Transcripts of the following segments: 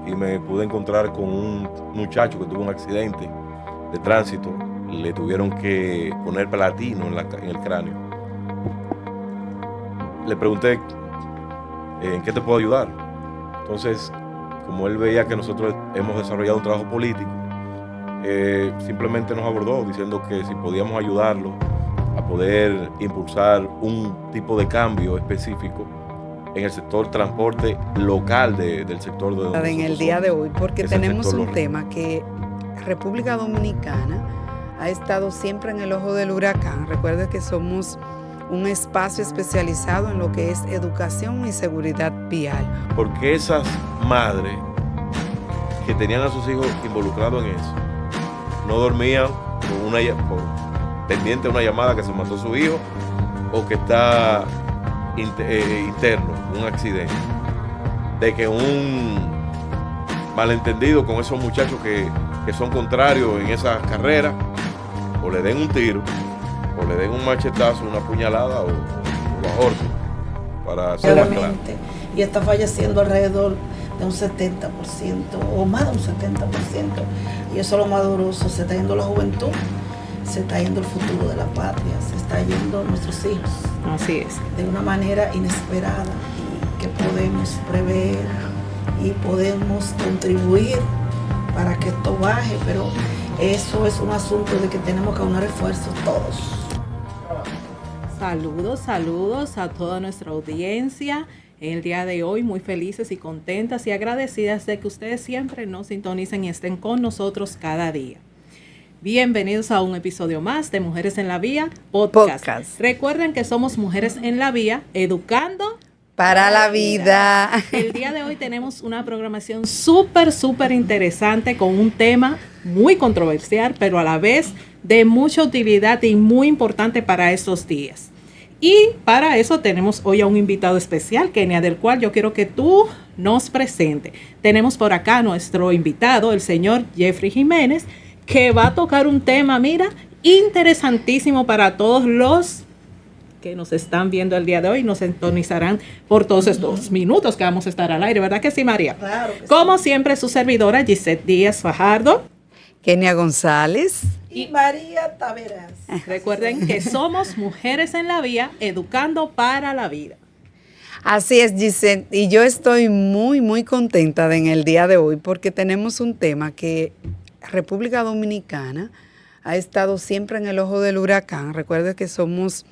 y me pude encontrar con un muchacho que tuvo un accidente de tránsito. Le tuvieron que poner platino en el cráneo. Le pregunté, ¿en qué te puedo ayudar? Entonces, como él veía que nosotros hemos desarrollado un trabajo político, simplemente nos abordó diciendo que si podíamos ayudarlo a poder impulsar un tipo de cambio específico en el sector transporte local del sector de donde en el día de hoy, porque tenemos un tema que República Dominicana ha estado siempre en el ojo del huracán. Recuerde que somos un espacio especializado en lo que es educación y seguridad vial. Porque esas madres que tenían a sus hijos involucrados en eso no dormían pendiente de una llamada que se mató su hijo o que está interno, un accidente, de que un malentendido con esos muchachos que son contrarios en esas carreras, o le den un tiro, o le den un machetazo, una puñalada, o lo ahorquen, para hacer más claro. Y está falleciendo alrededor de un 70% o más de un 70%, y eso es lo más doloroso. Se está yendo la juventud, se está yendo el futuro de la patria, se está yendo nuestros hijos. Así es. De una manera inesperada, y que podemos prever y podemos contribuir para que esto baje, pero eso es un asunto de que tenemos que unir esfuerzos todos. Saludos a toda nuestra audiencia. En el día de hoy muy felices y contentas y agradecidas de que ustedes siempre nos sintonicen y estén con nosotros cada día. Bienvenidos a un episodio más de Mujeres en la Vía Podcast. Recuerden que somos Mujeres en la Vía, educando para la vida. El día de hoy tenemos una programación súper interesante con un tema muy controversial, pero a la vez de mucha utilidad y muy importante para estos días. Y para eso tenemos hoy a un invitado especial, Kenia, del cual yo quiero que tú nos presentes. Tenemos por acá a nuestro invitado, el señor Jeffrey Jiménez, que va a tocar un tema, mira, interesantísimo para todos los que nos están viendo el día de hoy, nos sintonizarán por todos estos minutos que vamos a estar al aire, ¿verdad que sí, María? Claro que Como siempre, su servidora, Gisette Díaz Fajardo. Kenia González. Y María Taveras. Recuerden que somos Mujeres en la Vía, educando para la vida. Así es, Gisette, y yo estoy muy contenta en el día de hoy porque tenemos un tema que República Dominicana ha estado siempre en el ojo del huracán. Recuerde que somos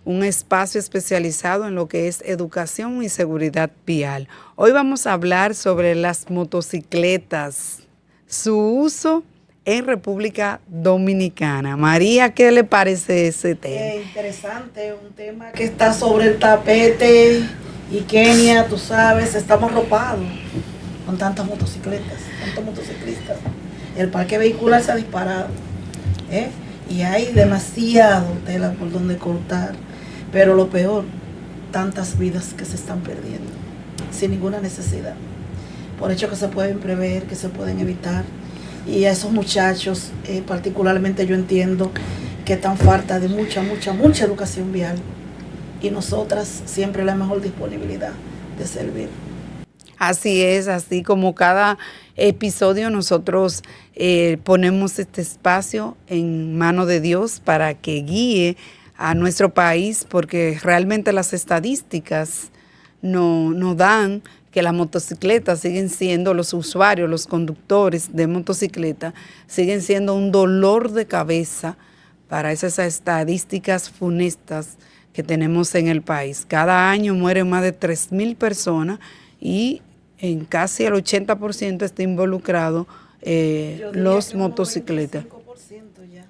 un espacio especializado en lo que es educación y seguridad vial. Hoy vamos a hablar sobre las motocicletas, su uso en República Dominicana. María, ¿qué le parece ese tema? Interesante, un tema que está sobre el tapete, y Kenia, tú sabes, estamos ropados con tantas motocicletas, tantos motociclistas. El parque vehicular se ha disparado, y hay demasiado tela por donde cortar, pero lo peor, tantas vidas que se están perdiendo sin ninguna necesidad, por hecho que se pueden prever, que se pueden evitar. Y a esos muchachos, particularmente yo entiendo que están falta de mucha educación vial, y nosotras siempre la mejor disponibilidad de servir. Así es, así como cada episodio nosotros ponemos este espacio en mano de Dios para que guíe a nuestro país, porque realmente las estadísticas no dan que las motocicletas siguen siendo, los usuarios, los conductores de motocicleta, siguen siendo un dolor de cabeza para esas estadísticas funestas que tenemos en el país. Cada año mueren más de 3,000 personas y en casi el 80% está involucrado los motocicletas. Ya,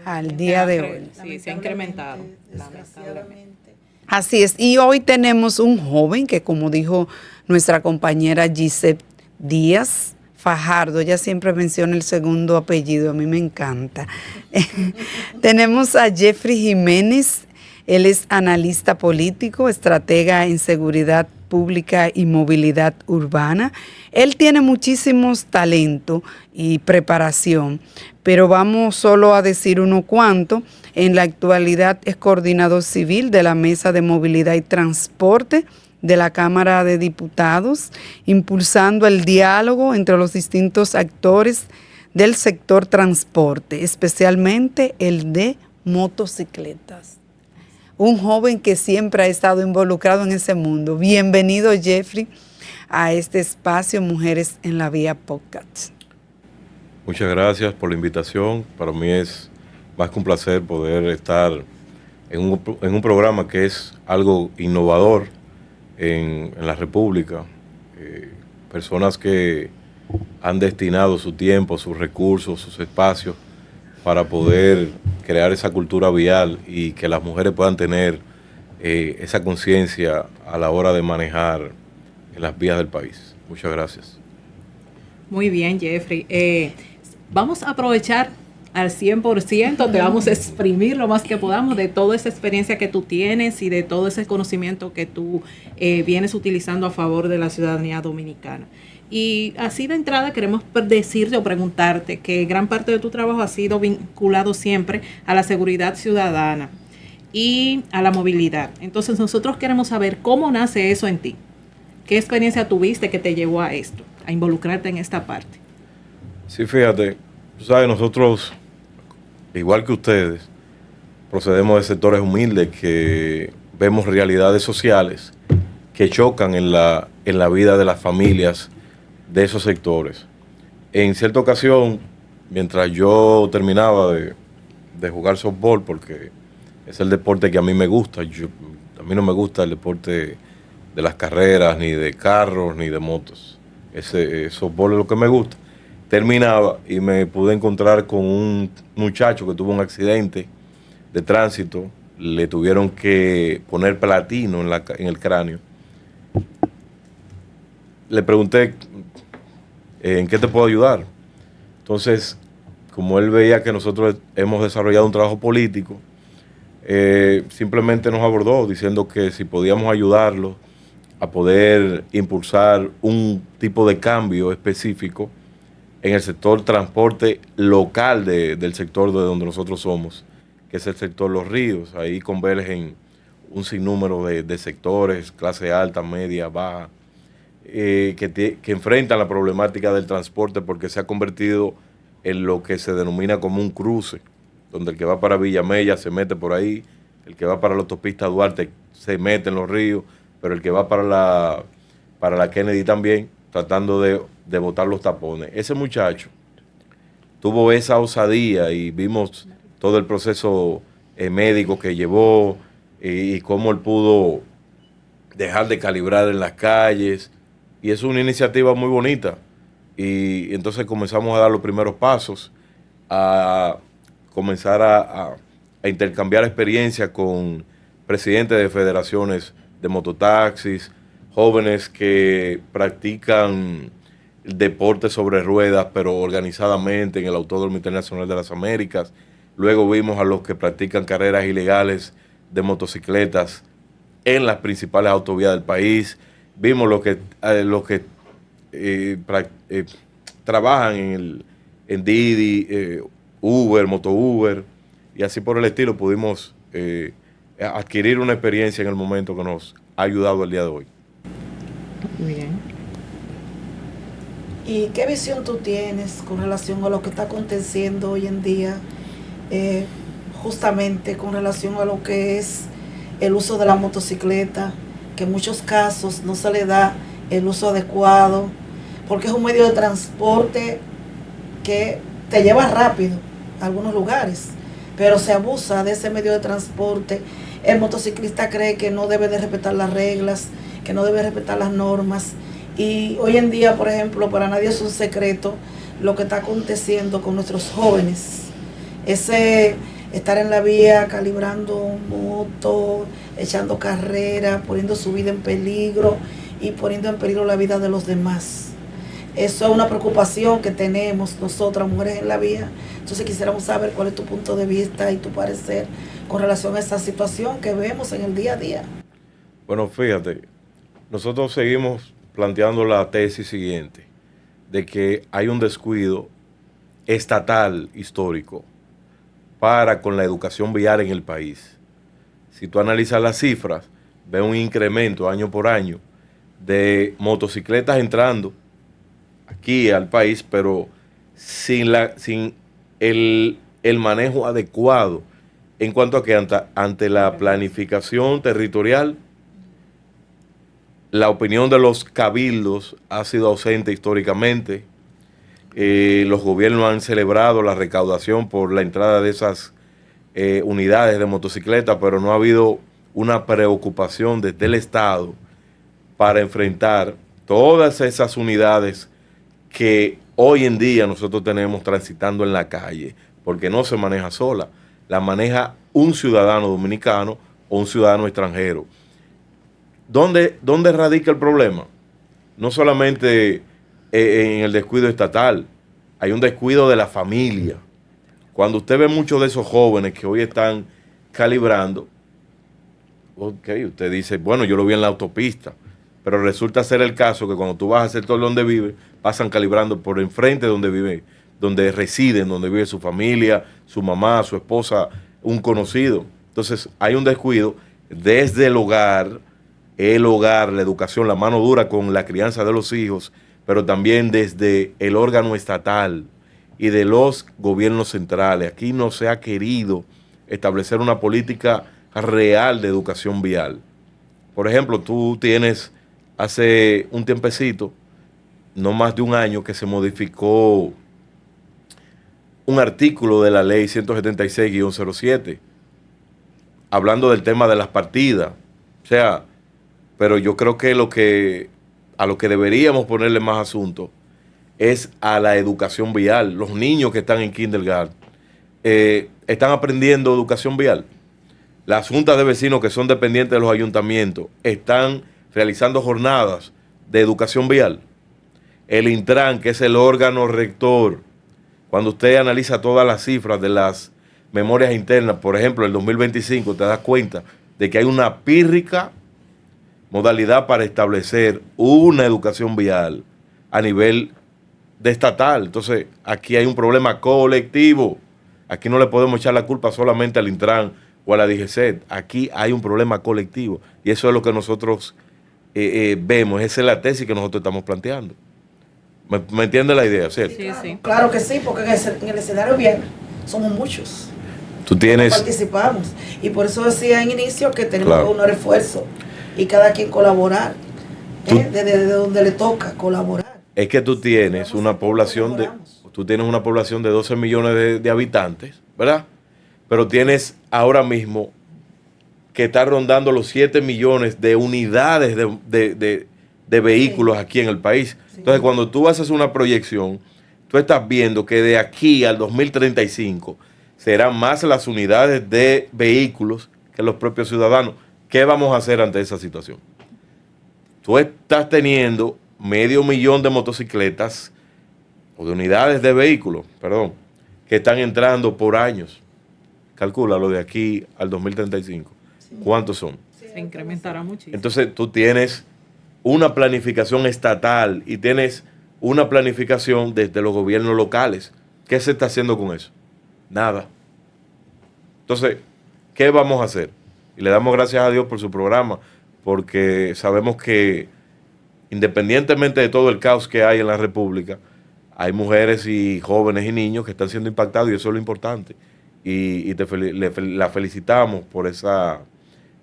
al día de hoy. Sí, se ha incrementado. Desgraciadamente. Así es, y hoy tenemos un joven que, como dijo nuestra compañera Gisette Díaz Fajardo, ella siempre menciona el segundo apellido, a mí me encanta. Tenemos a Jeffrey Jiménez, él es analista político, estratega en seguridad pública y movilidad urbana. Él tiene muchísimos talentos y preparación, pero vamos solo a decir uno cuanto. En la actualidad es coordinador civil de la Mesa de Movilidad y Transporte de la Cámara de Diputados, impulsando el diálogo entre los distintos actores del sector transporte, especialmente el de motocicletas. Un joven que siempre ha estado involucrado en ese mundo. Bienvenido, Jeffrey, a este espacio Mujeres en la Vía Podcast. Muchas gracias por la invitación. Para mí es más que un placer poder estar en un programa que es algo innovador en la República. Personas que han destinado su tiempo, sus recursos, sus espacios para poder crear esa cultura vial y que las mujeres puedan tener esa conciencia a la hora de manejar en las vías del país. Muchas gracias. Muy bien, Jeffrey. Vamos a aprovechar al 100%, te vamos a exprimir lo más que podamos de toda esa experiencia que tú tienes y de todo ese conocimiento que tú vienes utilizando a favor de la ciudadanía dominicana. Y así de entrada queremos decirte o preguntarte que gran parte de tu trabajo ha sido vinculado siempre a la seguridad ciudadana y a la movilidad. Entonces nosotros queremos saber cómo nace eso en ti. ¿Qué experiencia tuviste que te llevó a esto, a involucrarte en esta parte? Sí, fíjate, tú sabes, nosotros, igual que ustedes, procedemos de sectores humildes que vemos realidades sociales que chocan en la vida de las familias de esos sectores. En cierta ocasión, mientras yo terminaba de jugar softball, porque es el deporte que a mí me gusta, a mí no me gusta el deporte de las carreras, ni de carros, ni de motos. Ese softball es lo que me gusta. Terminaba y me pude encontrar con un muchacho que tuvo un accidente de tránsito. Le tuvieron que poner platino en el cráneo. Le pregunté, ¿en qué te puedo ayudar? Entonces, como él veía que nosotros hemos desarrollado un trabajo político, simplemente nos abordó diciendo que si podíamos ayudarlo a poder impulsar un tipo de cambio específico en el sector transporte local del sector de donde nosotros somos, que es el sector Los Ríos. Ahí convergen un sinnúmero de sectores, clase alta, media, baja, que enfrentan la problemática del transporte porque se ha convertido en lo que se denomina como un cruce, donde el que va para Villamella se mete por ahí, el que va para la autopista Duarte se mete en Los Ríos, pero el que va para la Kennedy también, tratando de botar los tapones. Ese muchacho tuvo esa osadía y vimos todo el proceso médico que llevó y cómo él pudo dejar de calibrar en las calles. Y es una iniciativa muy bonita. Y entonces comenzamos a dar los primeros pasos, a comenzar a intercambiar experiencias con presidentes de federaciones de mototaxis, jóvenes que practican deporte sobre ruedas, pero organizadamente en el Autódromo Internacional de las Américas. Luego vimos a los que practican carreras ilegales de motocicletas en las principales autovías del país. Vimos los que trabajan en Didi, Uber, Moto Uber, y así por el estilo pudimos adquirir una experiencia en el momento que nos ha ayudado el día de hoy. Muy bien. ¿Y qué visión tú tienes con relación a lo que está aconteciendo hoy en día, justamente con relación a lo que es el uso de la motocicleta, que en muchos casos no se le da el uso adecuado, porque es un medio de transporte que te lleva rápido a algunos lugares, pero se abusa de ese medio de transporte? El motociclista cree que no debe de respetar las reglas, que no debe respetar las normas. Y hoy en día, por ejemplo, para nadie es un secreto lo que está aconteciendo con nuestros jóvenes. Ese estar en la vía calibrando moto, echando carrera, poniendo su vida en peligro y poniendo en peligro la vida de los demás. Eso es una preocupación que tenemos nosotras, mujeres en la vía. Entonces quisiéramos saber cuál es tu punto de vista y tu parecer con relación a esa situación que vemos en el día a día. Bueno, fíjate, nosotros seguimos planteando la tesis siguiente, de que hay un descuido estatal histórico para con la educación vial en el país. Si tú analizas las cifras, ve un incremento año por año de motocicletas entrando aquí al país, pero sin el manejo adecuado en cuanto a que ante la planificación territorial, la opinión de los cabildos ha sido ausente históricamente. Los gobiernos han celebrado la recaudación por la entrada de esas unidades de motocicletas, pero no ha habido una preocupación desde el Estado para enfrentar todas esas unidades que hoy en día nosotros tenemos transitando en la calle, porque no se maneja sola, la maneja un ciudadano dominicano o un ciudadano extranjero. ¿Dónde radica el problema? No solamente en el descuido estatal, hay un descuido de la familia. Cuando usted ve muchos de esos jóvenes que hoy están calibrando, ok, usted dice, bueno, yo lo vi en la autopista, pero resulta ser el caso que cuando tú vas al sector donde vive, pasan calibrando por enfrente de donde vive, donde residen, donde vive su familia, su mamá, su esposa, un conocido. Entonces hay un descuido desde el hogar, la educación, la mano dura con la crianza de los hijos, pero también desde el órgano estatal y de los gobiernos centrales. Aquí no se ha querido establecer una política real de educación vial. Por ejemplo, tú tienes hace un tiempecito, no más de un año, que se modificó un artículo de la ley 176-07, hablando del tema de las partidas. O sea, pero yo creo que a lo que deberíamos ponerle más asunto es a la educación vial. Los niños que están en kindergarten están aprendiendo educación vial. Las juntas de vecinos que son dependientes de los ayuntamientos están realizando jornadas de educación vial. El Intran, que es el órgano rector, cuando usted analiza todas las cifras de las memorias internas, por ejemplo, el 2025, te das cuenta de que hay una pírrica modalidad para establecer una educación vial a nivel de estatal. Entonces, aquí hay un problema colectivo. Aquí no le podemos echar la culpa solamente al Intran o a la DGCET. Aquí hay un problema colectivo. Y eso es lo que nosotros vemos. Esa es la tesis que nosotros estamos planteando. ¿Me entiende la idea, cierto? Sí, claro, claro que sí, porque en el escenario bien somos muchos. Tú tienes... Participamos. Y por eso decía en inicio que tenemos Claro. un refuerzo y cada quien colaborar desde donde le toca colaborar. Es que tú tienes una población de 12 millones de habitantes, ¿verdad? Pero tienes ahora mismo que está rondando los 7 millones de unidades de vehículos aquí en el país. Sí. Entonces, cuando tú haces una proyección, tú estás viendo que de aquí al 2035 serán más las unidades de vehículos que los propios ciudadanos. ¿Qué vamos a hacer ante esa situación? Tú estás teniendo 500,000 de motocicletas o de unidades de vehículos, perdón, que están entrando por años. Calcúlalo de aquí al 2035. Sí. ¿Cuántos son? Se incrementará muchísimo. Entonces tú tienes una planificación estatal y tienes una planificación desde los gobiernos locales. ¿Qué se está haciendo con eso? Nada. Entonces, ¿qué vamos a hacer? Y le damos gracias a Dios por su programa, porque sabemos que independientemente de todo el caos que hay en la República, hay mujeres y jóvenes y niños que están siendo impactados y eso es lo importante. Y la felicitamos por esa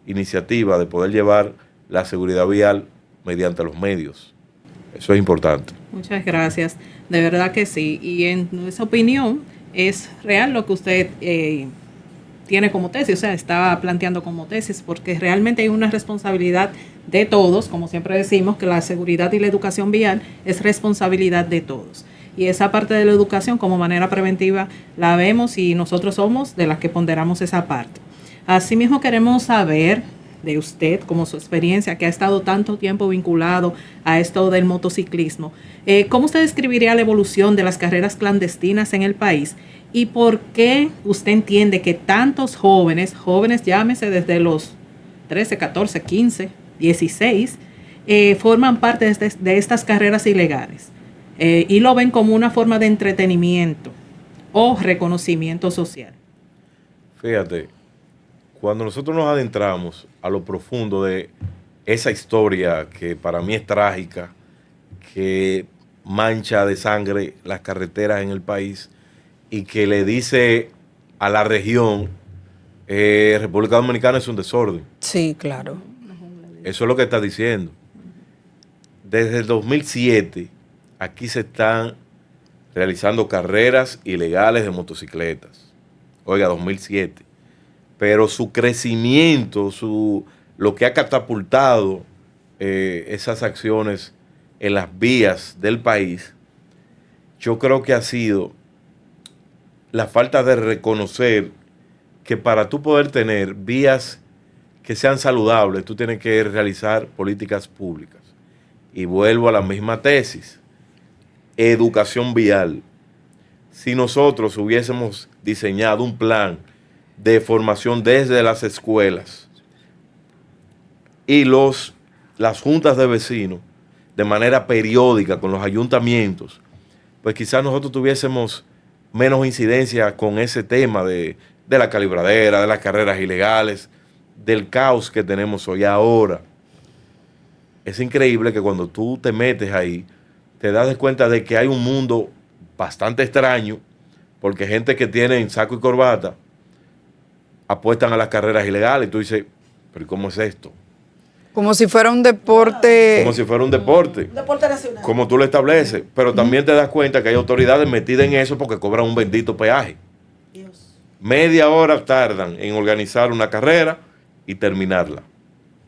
iniciativa de poder llevar la seguridad vial mediante los medios. Eso es importante. Muchas gracias. De verdad que sí. Y en nuestra opinión es real lo que usted tiene como tesis, o sea, estaba planteando como tesis, porque realmente hay una responsabilidad de todos, como siempre decimos, que la seguridad y la educación vial es responsabilidad de todos. Y esa parte de la educación como manera preventiva la vemos y nosotros somos de las que ponderamos esa parte. Asimismo queremos saber de usted, como su experiencia, que ha estado tanto tiempo vinculado a esto del motociclismo, ¿cómo usted describiría la evolución de las carreras clandestinas en el país? ¿Y por qué usted entiende que tantos jóvenes, llámese desde los 13, 14, 15, 16, forman parte de estas carreras ilegales? Y lo ven como una forma de entretenimiento o reconocimiento social. Fíjate, cuando nosotros nos adentramos a lo profundo de esa historia que para mí es trágica, que mancha de sangre las carreteras en el país y que le dice a la región, República Dominicana es un desorden. Sí, claro. Eso es lo que está diciendo. Desde el 2007, aquí se están realizando carreras ilegales de motocicletas. Oiga, 2007. Pero su crecimiento, lo que ha catapultado esas acciones en las vías del país, yo creo que ha sido la falta de reconocer que para tú poder tener vías que sean saludables, tú tienes que realizar políticas públicas. Y vuelvo a la misma tesis, educación vial. Si nosotros hubiésemos diseñado un plan de formación desde las escuelas y las juntas de vecinos de manera periódica con los ayuntamientos, pues quizás nosotros tuviésemos menos incidencia con ese tema de la calibradera, de las carreras ilegales, del caos que tenemos hoy. Ahora, es increíble que cuando tú te metes ahí, te das cuenta de que hay un mundo bastante extraño, porque gente que tiene saco y corbata apuestan a las carreras ilegales y tú dices, pero ¿cómo es esto? Como si fuera un deporte. Como si fuera un deporte. Un deporte nacional. Como tú lo estableces. Pero también te das cuenta que hay autoridades metidas en eso porque cobran un bendito peaje. Dios. Media hora tardan en organizar una carrera y terminarla.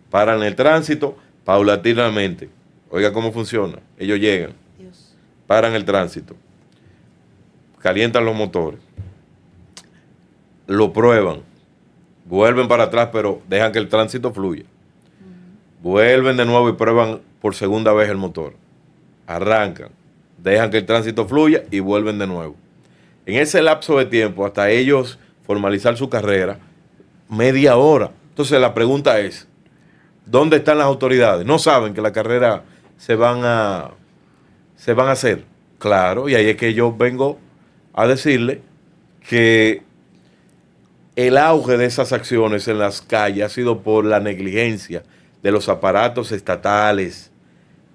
Paran el tránsito paulatinamente. Oiga cómo funciona. Ellos llegan, Dios. paran el tránsito, calientan los motores, lo prueban, vuelven para atrás, pero dejan que el tránsito fluya. Vuelven de nuevo y prueban por segunda vez el motor. Arrancan, dejan que el tránsito fluya y vuelven de nuevo. En ese lapso de tiempo, hasta ellos formalizar su carrera, media hora. Entonces la pregunta es, ¿dónde están las autoridades? No saben que la carrera se van a hacer. Claro, y ahí es que yo vengo a decirle que el auge de esas acciones en las calles ha sido por la negligencia de los aparatos estatales.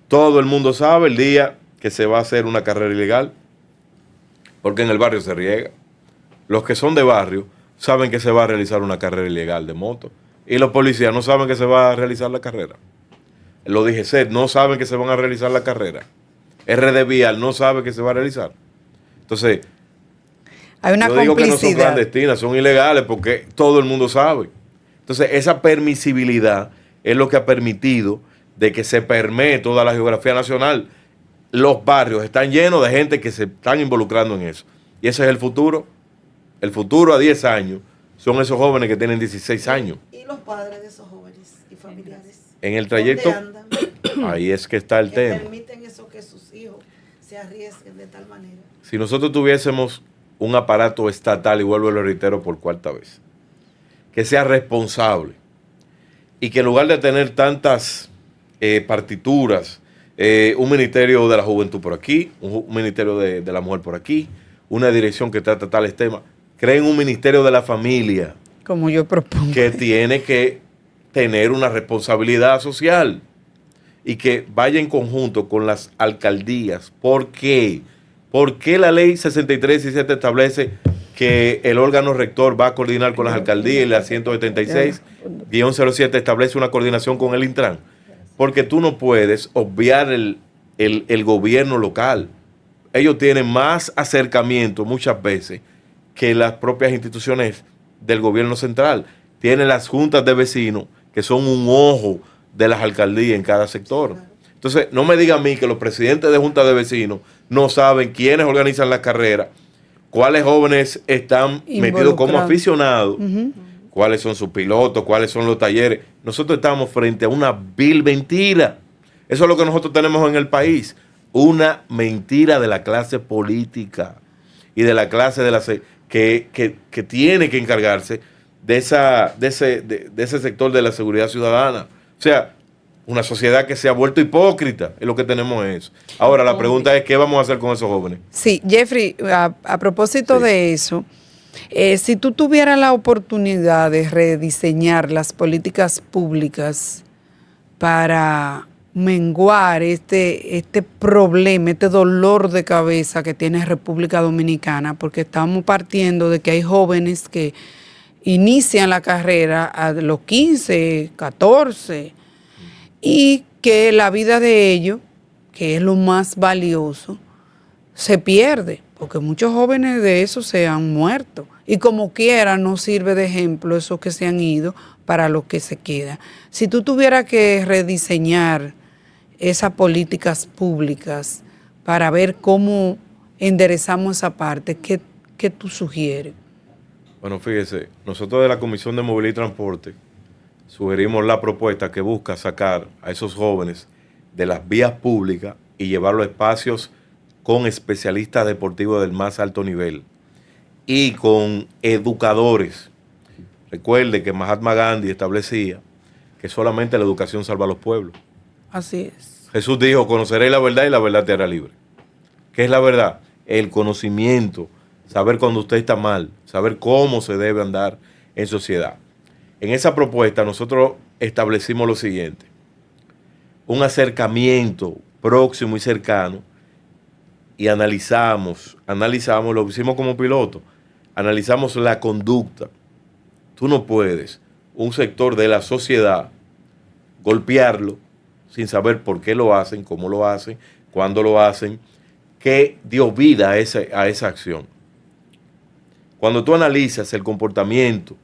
Todo el mundo sabe el día que se va a hacer una carrera ilegal, porque en el barrio se riega. Los que son de barrio saben que se va a realizar una carrera ilegal de moto, y los policías no saben que se va a realizar la carrera. Los DGC no saben que se van a realizar la carrera. RD Vial no sabe que se va a realizar. Entonces, Hay una yo digo que no son complicidad. clandestinas, son ilegales porque todo el mundo sabe. Entonces, esa permisibilidad es lo que ha permitido de que se permee toda la geografía nacional. Los barrios están llenos de gente que se están involucrando en eso. Y ese es el futuro. El futuro a 10 años son esos jóvenes que tienen 16 años. Y los padres de esos jóvenes y familiares. En el trayecto, ¿Dónde andan? ahí es que está el Que tema. permiten eso, que sus hijos se arriesguen de tal manera. Si nosotros tuviésemos un aparato estatal, y vuelvo y lo reitero por cuarta vez, que sea responsable y que en lugar de tener tantas partituras, un ministerio de la juventud por aquí, un ministerio de la mujer por aquí, una dirección que trata tales temas, creen un ministerio de la familia Como yo propongo. que tiene que tener una responsabilidad social y que vaya en conjunto con las alcaldías. ¿Por qué? ¿Por qué la ley 6317 establece que el órgano rector va a coordinar con las alcaldías y la 176-07 establece una coordinación con el Intran? Porque tú no puedes obviar el gobierno local. Ellos tienen más acercamiento muchas veces que las propias instituciones del gobierno central. Tienen las juntas de vecinos que son un ojo de las alcaldías en cada sector. Entonces, no me diga a mí que los presidentes de juntas de vecinos no saben quiénes organizan las carreras, cuáles jóvenes están metidos como Involucrados. aficionados, cuáles son sus pilotos, cuáles son los talleres. Nosotros estamos frente a una vil mentira. Eso es lo que nosotros tenemos en el país. Una mentira de la clase política y de la clase que tiene que encargarse de ese sector de la seguridad ciudadana. O sea, una sociedad que se ha vuelto hipócrita, es lo que tenemos eso. Ahora, la pregunta es, ¿qué vamos a hacer con esos jóvenes? Sí, Jeffrey, a propósito Sí. de eso, Si tú tuvieras la oportunidad de rediseñar las políticas públicas para menguar este problema, este dolor de cabeza que tiene República Dominicana, porque estamos partiendo de que hay jóvenes que inician la carrera a los 15, 14, y que la vida de ellos, que es lo más valioso, se pierde, porque muchos jóvenes de eso se han muerto. Y como quiera, no sirve de ejemplo esos que se han ido para los que se quedan. Si tú tuvieras que rediseñar esas políticas públicas para ver cómo enderezamos esa parte, ¿qué tú sugieres? Bueno, fíjese, nosotros de la Comisión de Movilidad y Transporte sugerimos la propuesta que busca sacar a esos jóvenes de las vías públicas y llevarlos a espacios con especialistas deportivos del más alto nivel y con educadores. Recuerde que Mahatma Gandhi establecía que solamente la educación salva a los pueblos. Así es. Jesús dijo, conoceréis la verdad y la verdad te hará libre. ¿Qué es la verdad? El conocimiento, saber cuando usted está mal, saber cómo se debe andar en sociedad. En esa propuesta nosotros establecimos lo siguiente: un acercamiento próximo y cercano, y analizamos, lo hicimos como piloto, analizamos la conducta. Tú no puedes, un sector de la sociedad, golpearlo sin saber por qué lo hacen, cómo lo hacen, cuándo lo hacen, qué dio vida a esa acción. Cuando tú analizas el comportamiento,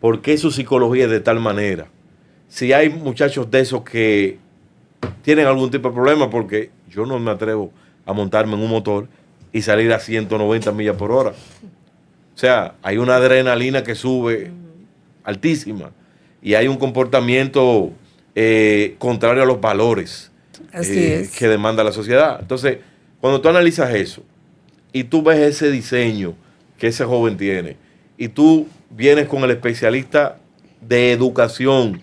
por qué su psicología es de tal manera, si hay muchachos de esos que tienen algún tipo de problema, porque yo no me atrevo a montarme en un motor y salir a 190 millas por hora. O sea, hay una adrenalina que sube altísima y hay un comportamiento contrario a los valores que demanda la sociedad. Entonces, cuando tú analizas eso y tú ves ese diseño que ese joven tiene y tú vienes con el especialista de educación,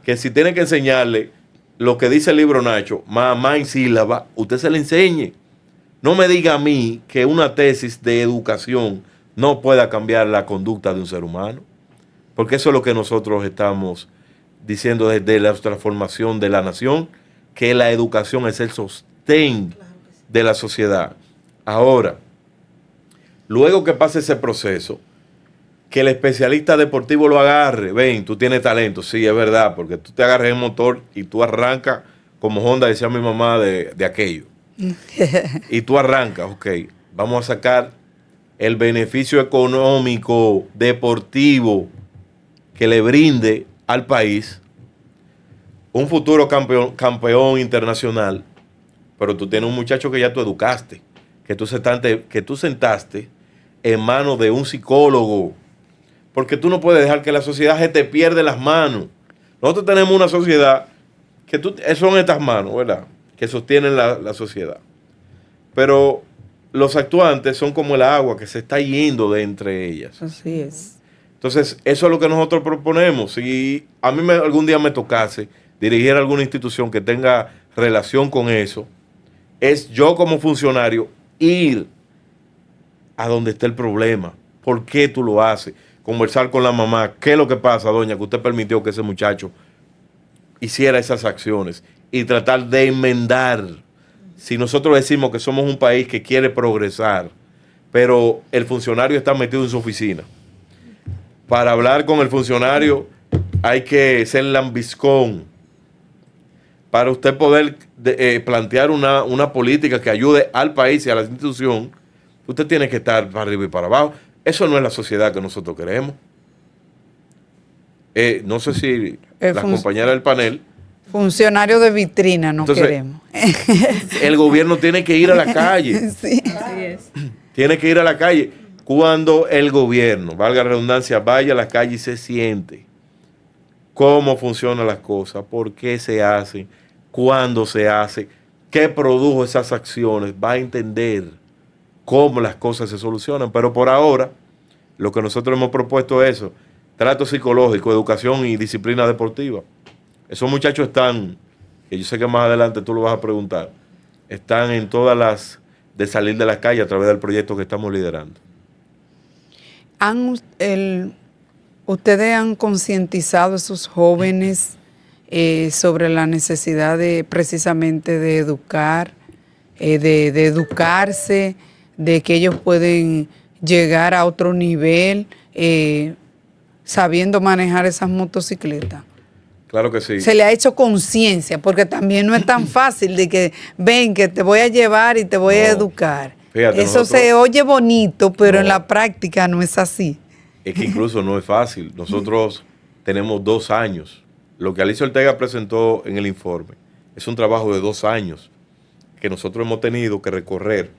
que si tiene que enseñarle lo que dice el libro Nacho, mamá en sílaba, usted se le enseñe. No me diga a mí que una tesis de educación no pueda cambiar la conducta de un ser humano, porque eso es lo que nosotros estamos diciendo desde la transformación de la nación, que la educación es el sostén de la sociedad. Ahora, luego que pase ese proceso, que el especialista deportivo lo agarre. Ven, tú tienes talento, sí, es verdad, porque tú te agarras el motor y tú arrancas, como Honda decía mi mamá de aquello. Y tú arrancas, ok, vamos a sacar el beneficio económico, deportivo, que le brinde al país un futuro campeón internacional, pero tú tienes un muchacho que ya tú educaste, que tú sentaste en manos de un psicólogo, porque tú no puedes dejar que la sociedad se te pierda las manos. Nosotros tenemos una sociedad que son estas manos, ¿verdad?, que sostienen la sociedad. Pero los actuantes son como el agua que se está yendo de entre ellas. Así es. Entonces, eso es lo que nosotros proponemos. Si a mí algún día me tocase dirigir alguna institución que tenga relación con eso, es yo como funcionario ir a donde está el problema. ¿Por qué tú lo haces? Conversar con la mamá. ¿Qué es lo que pasa, doña, que usted permitió que ese muchacho hiciera esas acciones? Y tratar de enmendar. Si nosotros decimos que somos un país que quiere progresar, pero el funcionario está metido en su oficina, para hablar con el funcionario hay que ser lambiscón. Para usted poder plantear una política que ayude al país y a la institución, usted tiene que estar para arriba y para abajo. Eso no es la sociedad que nosotros queremos. No sé si las compañeras del panel... Funcionario de vitrina no Entonces, queremos. El gobierno tiene que ir a la calle. Sí. Así es. Tiene que ir a la calle. Cuando el gobierno, valga la redundancia, vaya a la calle y se siente cómo funcionan las cosas, por qué se hacen, cuándo se hace, qué produjo esas acciones, va a entender cómo las cosas se solucionan. Pero por ahora, lo que nosotros hemos propuesto es eso: trato psicológico, educación y disciplina deportiva. Esos muchachos están, que yo sé que más adelante tú lo vas a preguntar, están en todas las de salir de la calle a través del proyecto que estamos liderando. ¿Ustedes han concientizado a esos jóvenes sobre la necesidad de precisamente de educar, de educarse, de que ellos pueden llegar a otro nivel sabiendo manejar esas motocicletas? Claro que sí. Se le ha hecho conciencia, porque también no es tan fácil de que ven que te voy a llevar y te voy a educar. Fíjate, eso se oye bonito, pero en la práctica no es así. Es que incluso no es fácil. Nosotros tenemos 2 años. Lo que Alicia Ortega presentó en el informe es un trabajo de 2 años que nosotros hemos tenido que recorrer,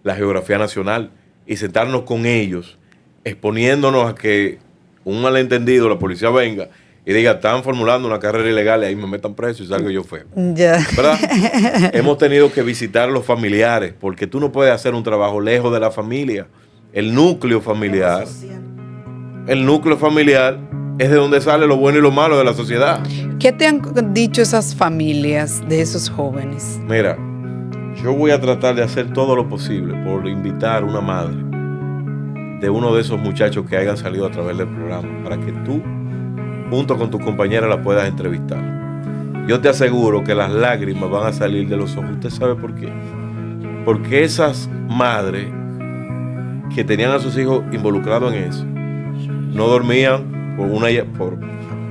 la geografía nacional y sentarnos con ellos, exponiéndonos a que un malentendido, la policía venga y diga, están formulando una carrera ilegal y ahí me metan preso y salgo yo feo. Ya. ¿Verdad? Hemos tenido que visitar a los familiares, porque tú no puedes hacer un trabajo lejos de la familia. El núcleo familiar es de donde sale lo bueno y lo malo de la sociedad. ¿Qué te han dicho esas familias de esos jóvenes? Mira, yo voy a tratar de hacer todo lo posible por invitar a una madre de uno de esos muchachos que hayan salido a través del programa, para que tú, junto con tu compañera, la puedas entrevistar. Yo te aseguro que las lágrimas van a salir de los ojos. ¿Usted sabe por qué? Porque esas madres que tenían a sus hijos involucrados en eso no dormían por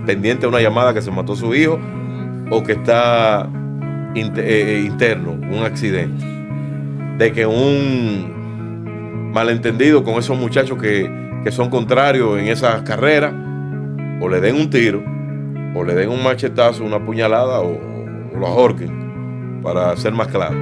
pendiente de una llamada que se mató su hijo o que está interno, un accidente, de que un malentendido con esos muchachos que son contrarios en esas carreras, o le den un tiro, o le den un machetazo, una puñalada, o lo ahorquen, para ser más claro.